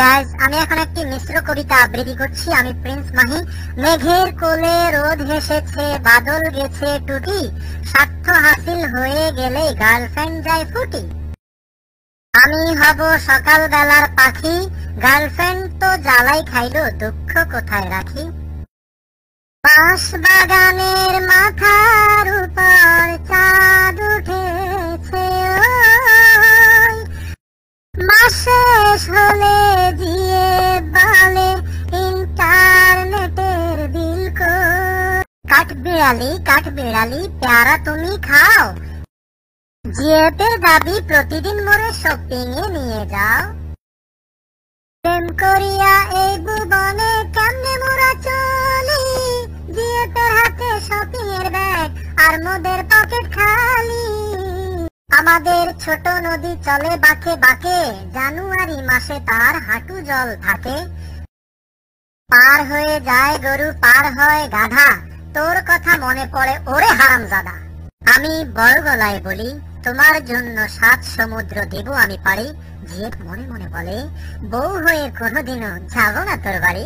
Guys, আমি এখন একটি মিশ্র কবিতা আবৃত্তি করছি। আমি প্রিন্স মাহি। মেঘের কোলে রোদ হেসেছে, বাদল গেছে টুটি, স্বার্থ হাসিল হয়ে গেলে গার্লফ্রেন্ড যায় ফুটি। আমি হব সকাল বেলার পাখি, গার্লফ্রেন্ড তো জ্বালাই খাইলো, দুঃখ কোথায় রাখি। বাঁশ বাগানের মাথার উপর চাঁদ উঠেছে, মাস শেষ হলে দিয়ে বলে ইন্টারনেটের বিল কর। কাঠ বিড়ালি পেয়ারা তুমি খাও, জিয়েতে যাবি প্রতিদিন মোরে শপিং এ নিয়ে যাও। প্রেম করিয়া এই ভুবনে কেমনে মোরা চলি, জিয়েতের হাতে শপিং এর ব্যাগ আর মোদের পকেট খালি। আমাদের ছোট নদী চলে বাঁকে বাঁকে, জানুয়ারি মাসে তার হাঁটু জল থাকে। পার হয়ে যায় গরু, পার হয় গাধা, তোর কথা মনে পড়ে ওরে হারামজাদা। আমি বড় গলায় বলি, তোমার জন্য 7 সমুদ্র দেব আমি পারি। জিয়েত মনে মনে বলে, বউ হয়ে কোনোদিনও যাব না তোর বাড়ি।